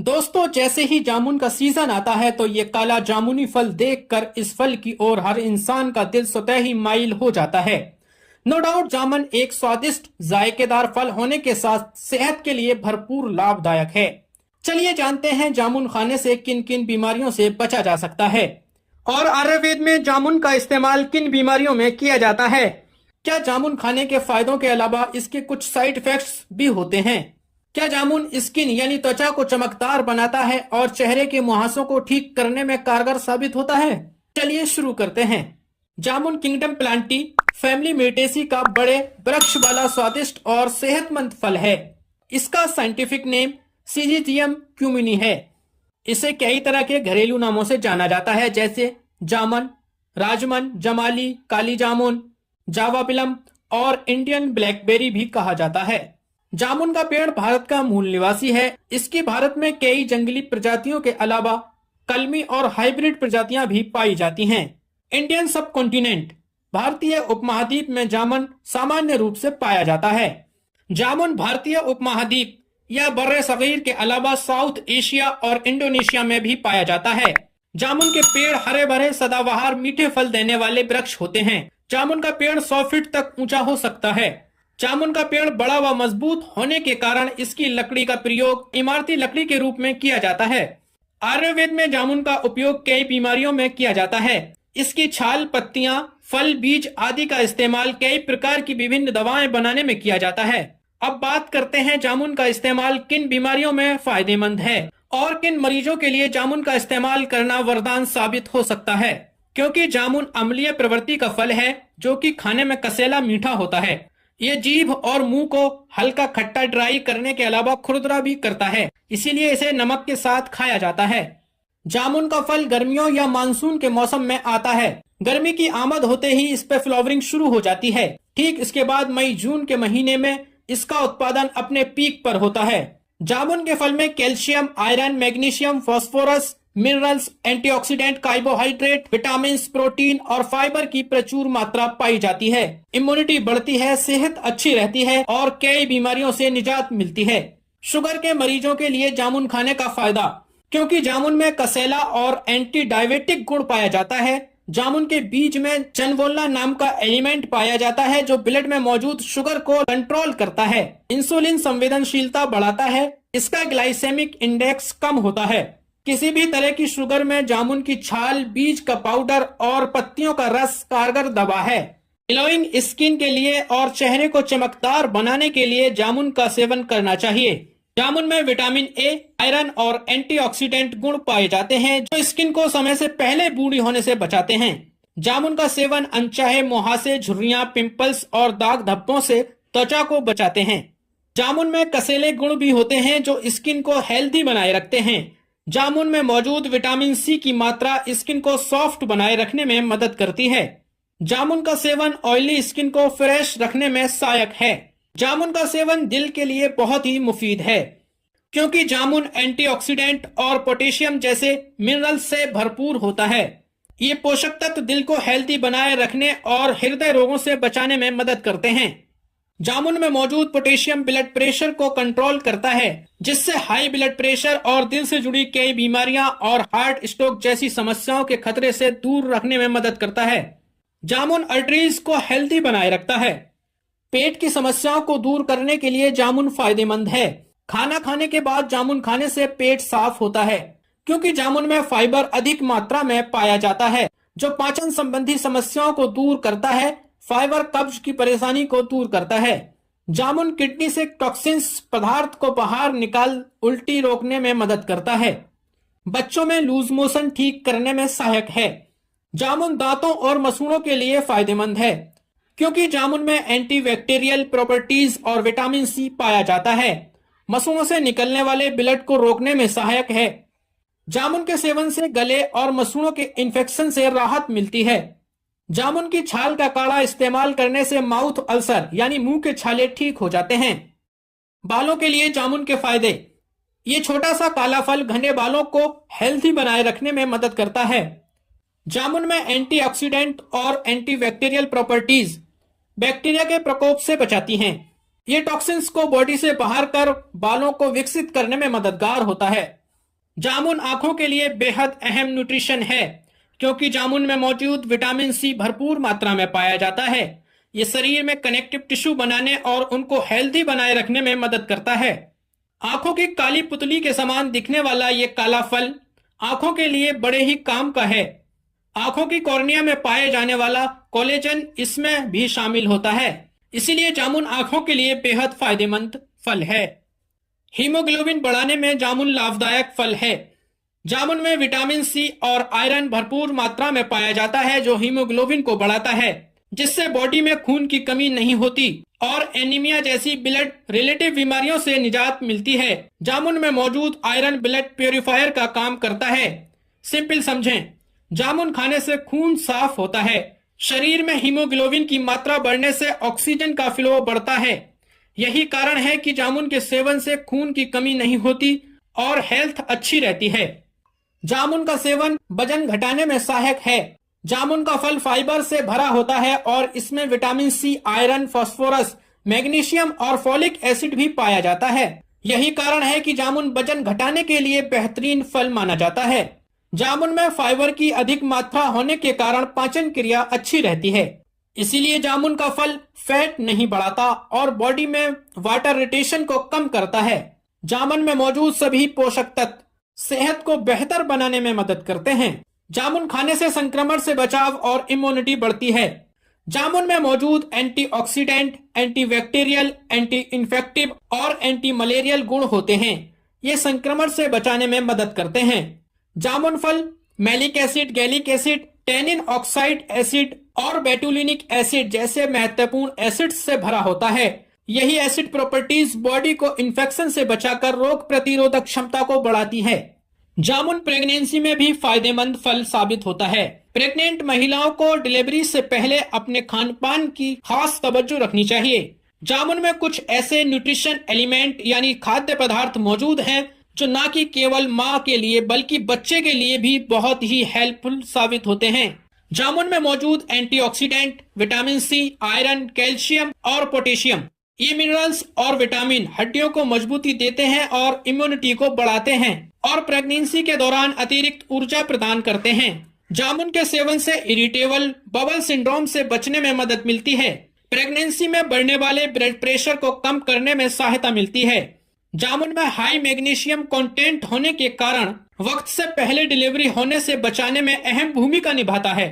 दोस्तों, जैसे ही जामुन का सीजन आता है तो ये काला जामुनी फल देखकर इस फल की ओर हर इंसान का दिल स्वतः ही माइल हो जाता है। नो डाउट जामुन एक स्वादिष्ट जायकेदार फल होने के साथ सेहत के लिए भरपूर लाभदायक है। चलिए जानते हैं जामुन खाने से किन किन बीमारियों से बचा जा सकता है और आयुर्वेद में जामुन का इस्तेमाल किन बीमारियों में किया जाता है। क्या जामुन खाने के फायदों के अलावा इसके कुछ साइड इफेक्ट्स भी होते हैं? क्या जामुन स्किन यानी त्वचा को चमकदार बनाता है और चेहरे के मुहासों को ठीक करने में कारगर साबित होता है? चलिए शुरू करते हैं। जामुन किंगडम प्लांटी फैमिली मेटेसी का बड़े वृक्ष वाला स्वादिष्ट और सेहतमंद फल है। इसका साइंटिफिक नेम सिजिथियम क्यूमिनी है। इसे कई तरह के घरेलू नामों से जाना जाता है, जैसे जामन, राजमन, जमाली, काली जामुन, जावा पिलम और इंडियन ब्लैकबेरी भी कहा जाता है। जामुन का पेड़ भारत का मूल निवासी है। इसकी भारत में कई जंगली प्रजातियों के अलावा कलमी और हाइब्रिड प्रजातियां भी पाई जाती हैं। इंडियन सब कॉन्टिनेंट भारतीय उपमहाद्वीप में जामुन सामान्य रूप से पाया जाता है। जामुन भारतीय उपमहाद्वीप या बर्रे सगीर के अलावा साउथ एशिया और इंडोनेशिया में भी पाया जाता है। जामुन के पेड़ हरे भरे सदाबहार मीठे फल देने वाले वृक्ष होते हैं। जामुन का पेड़ 100 फीट तक ऊंचा हो सकता है। जामुन का पेड़ बड़ा व मजबूत होने के कारण इसकी लकड़ी का प्रयोग इमारती लकड़ी के रूप में किया जाता है। आयुर्वेद में जामुन का उपयोग कई बीमारियों में किया जाता है। इसकी छाल, पत्तियां, फल, बीज आदि का इस्तेमाल कई प्रकार की विभिन्न दवाएं बनाने में किया जाता है। अब बात करते हैं जामुन का इस्तेमाल किन बीमारियों में फायदेमंद है और किन मरीजों के लिए जामुन का इस्तेमाल करना वरदान साबित हो सकता है। क्योंकि जामुन अम्लीय प्रवृत्ति का फल है जो कि खाने में कसेला मीठा होता है। ये जीभ और मुंह को हल्का खट्टा ड्राई करने के अलावा खुरदरा भी करता है, इसीलिए इसे नमक के साथ खाया जाता है। जामुन का फल गर्मियों या मानसून के मौसम में आता है। गर्मी की आमद होते ही इस पे फ्लावरिंग शुरू हो जाती है। ठीक इसके बाद मई जून के महीने में इसका उत्पादन अपने पीक पर होता है। जामुन के फल में calcium, iron, magnesium, phosphorus, minerals, antioxidant, carbohydrate, vitamin, protein और फाइबर की प्रचुर मात्रा पाई जाती है। इम्यूनिटी बढ़ती है, सेहत अच्छी रहती है और कई बीमारियों से निजात मिलती है। शुगर के मरीजों के लिए जामुन खाने का फायदा, क्योंकि जामुन में कसेला और एंटी डायबिटिक गुण पाया जाता है। जामुन के बीज में चनवोल्ला नाम का एलिमेंट पाया जाता है जो ब्लड में मौजूद शुगर को कंट्रोल करता है। इंसुलिन संवेदनशीलता बढ़ाता है। इसका ग्लाइसेमिक इंडेक्स कम होता है। किसी भी तरह की शुगर में जामुन की छाल, बीज का पाउडर और पत्तियों का रस कारगर दवा है। ग्लोइंग स्किन के लिए और चेहरे को चमकदार बनाने के लिए जामुन का सेवन करना चाहिए। जामुन में विटामिन ए, आयरन और एंटीऑक्सीडेंट गुण पाए जाते हैं जो स्किन को समय से पहले बूढ़ी होने से बचाते हैं। जामुन का सेवन अनचाहे मुहासे, झुर्रियां, पिंपल्स और दाग धब्बों से त्वचा को बचाते हैं। जामुन में कसेले गुण भी होते हैं जो स्किन को हेल्दी बनाए रखते हैं। जामुन में मौजूद विटामिन सी की मात्रा स्किन को सॉफ्ट बनाए रखने में मदद करती है। जामुन का सेवन ऑयली स्किन को फ्रेश रखने में सहायक है। जामुन का सेवन दिल के लिए बहुत ही मुफीद है, क्योंकि जामुन एंटीऑक्सीडेंट और पोटेशियम जैसे मिनरल्स से भरपूर होता है। ये पोषक तत्व दिल को हेल्दी बनाए रखने और हृदय रोगों से बचाने में मदद करते हैं। जामुन में मौजूद पोटेशियम ब्लड प्रेशर को कंट्रोल करता है, जिससे हाई ब्लड प्रेशर और दिल से जुड़ी कई बीमारियां और हार्ट स्ट्रोक जैसी समस्याओं के खतरे से दूर रखने में मदद करता है। जामुन आर्टरीज को हेल्दी बनाए रखता है। पेट की समस्याओं को दूर करने के लिए जामुन फायदेमंद है। खाना खाने के बाद जामुन खाने से पेट साफ होता है, क्योंकि जामुन में फाइबर अधिक मात्रा में पाया जाता है जो पाचन संबंधी समस्याओं को दूर करता है। फाइबर कब्ज की परेशानी को दूर करता है। जामुन किडनी से टॉक्सिन्स पदार्थ को बाहर निकाल उल्टी रोकने में मदद करता है। बच्चों में लूज मोशन ठीक करने में सहायक है। जामुन दांतों और मसूड़ों के लिए फायदेमंद है, क्योंकि जामुन में एंटीबैक्टीरियल प्रॉपर्टीज और विटामिन सी पाया जाता है। मसूड़ों से निकलने वाले ब्लड को रोकने में सहायक है। जामुन के सेवन से गले और मसूड़ों के इन्फेक्शन से राहत मिलती है। जामुन की छाल का काढ़ा इस्तेमाल करने से माउथ अल्सर यानी मुंह के छाले ठीक हो जाते हैं। बालों के लिए जामुन के फायदे, ये छोटा सा काला फल घने बालों को हेल्दी बनाए रखने में मदद करता है। जामुन में एंटीऑक्सीडेंट और एंटीबैक्टीरियल प्रॉपर्टीज बैक्टीरिया के प्रकोप से बचाती हैं। ये टॉक्सिन्स को बॉडी से बाहर कर बालों को विकसित करने में मददगार होता है। जामुन आंखों के लिए बेहद अहम न्यूट्रिशन है, क्योंकि जामुन में मौजूद विटामिन सी भरपूर मात्रा में पाया जाता है। ये शरीर में कनेक्टिव टिश्यू बनाने और उनको हेल्दी बनाए रखने में मदद करता है। आंखों की काली पुतली के समान दिखने वाला ये काला फल आंखों के लिए बड़े ही काम का है। आंखों की कॉर्निया में पाए जाने वाला कोलेजन इसमें भी शामिल होता है, इसीलिए जामुन आंखों के लिए बेहद फायदेमंद फल है। हीमोग्लोबिन बढ़ाने में जामुन लाभदायक फल है। जामुन में विटामिन सी और आयरन भरपूर मात्रा में पाया जाता है, जो हीमोग्लोबिन को बढ़ाता है, जिससे बॉडी में खून की कमी नहीं होती और एनीमिया जैसी ब्लड रिलेटिव बीमारियों से निजात मिलती है। जामुन में मौजूद आयरन ब्लड प्योरीफायर का काम करता है। सिंपल समझें, जामुन खाने से खून साफ होता है। शरीर में हीमोग्लोबिन की मात्रा बढ़ने से ऑक्सीजन का फ्लो बढ़ता है। यही कारण है कि जामुन के सेवन से खून की कमी नहीं होती और हेल्थ अच्छी रहती है। जामुन का सेवन वजन घटाने में सहायक है। जामुन का फल फाइबर से भरा होता है और इसमें vitamin C, iron, phosphorus, magnesium और फॉलिक एसिड भी पाया जाता है। यही कारण है कि जामुन वजन घटाने के लिए बेहतरीन फल माना जाता है। जामुन में फाइबर की अधिक मात्रा होने के कारण पाचन क्रिया अच्छी रहती है, इसीलिए जामुन का फल फैट नहीं बढ़ाता और बॉडी में वाटर रिटेशन को कम करता है। जामुन में मौजूद सभी पोषक तत्व सेहत को बेहतर बनाने में मदद करते हैं। जामुन खाने से संक्रमण से बचाव और इम्यूनिटी बढ़ती है। जामुन में मौजूद एंटीऑक्सीडेंट, एंटीबैक्टीरियल, एंटी इन्फेक्टिव और एंटी मलेरियल गुण होते हैं। ये संक्रमण से बचाने में मदद करते हैं। जामुन फल malic acid, gallic acid, tannin oxide acid और बेटुलिनिक एसिड जैसे महत्वपूर्ण एसिड्स से भरा होता है। यही एसिड प्रॉपर्टीज बॉडी को इन्फेक्शन से बचाकर रोग प्रतिरोधक क्षमता को बढ़ाती है। जामुन प्रेगनेंसी में भी फायदेमंद फल साबित होता है। प्रेग्नेंट महिलाओं को डिलीवरी से पहले अपने खान पान की खास तवज्जो रखनी चाहिए। जामुन में कुछ ऐसे न्यूट्रिशन एलिमेंट यानी खाद्य पदार्थ मौजूद हैं जो न कि केवल माँ के लिए बल्कि बच्चे के लिए भी बहुत ही हेल्पफुल साबित होते हैं। जामुन में मौजूद antioxidant, vitamin C, iron, calcium और पोटेशियम, ये मिनरल्स और विटामिन हड्डियों को मजबूती देते हैं और इम्यूनिटी को बढ़ाते हैं और प्रेगनेंसी के दौरान अतिरिक्त ऊर्जा प्रदान करते हैं। जामुन के सेवन से इरिटेबल बबल सिंड्रोम से बचने में मदद मिलती है। प्रेगनेंसी में बढ़ने वाले ब्लड प्रेशर को कम करने में सहायता मिलती है। जामुन में हाई मैग्नीशियम कंटेंट होने के कारण वक्त से पहले डिलीवरी होने से बचाने में अहम भूमिका निभाता है।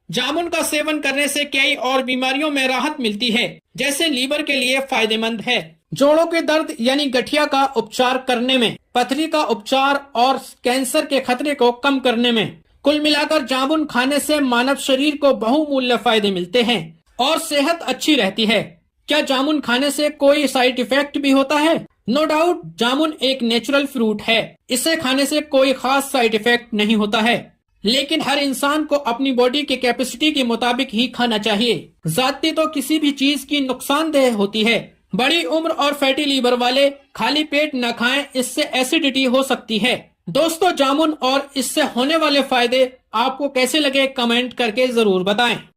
जामुन का सेवन करने से कई और बीमारियों में राहत मिलती है, जैसे लीवर के लिए फायदेमंद है, जोड़ों के दर्द यानी गठिया का उपचार करने में, पथरी का उपचार और कैंसर के खतरे को कम करने में। कुल मिलाकर जामुन खाने से मानव शरीर को बहुमूल्य फायदे मिलते हैं और सेहत अच्छी रहती है। क्या जामुन खाने से कोई साइड इफेक्ट भी होता है? नो डाउट, जामुन एक नेचुरल फ्रूट है। इसे खाने से कोई खास साइड इफेक्ट नहीं होता है, लेकिन हर इंसान को अपनी बॉडी के कैपेसिटी के मुताबिक ही खाना चाहिए। ज्यादती तो किसी भी चीज की नुकसानदेह होती है। बड़ी उम्र और फैटी लीवर वाले खाली पेट न खाएं, इससे एसिडिटी हो सकती है। दोस्तों, जामुन और इससे होने वाले फायदे आपको कैसे लगे कमेंट करके जरूर बताएं।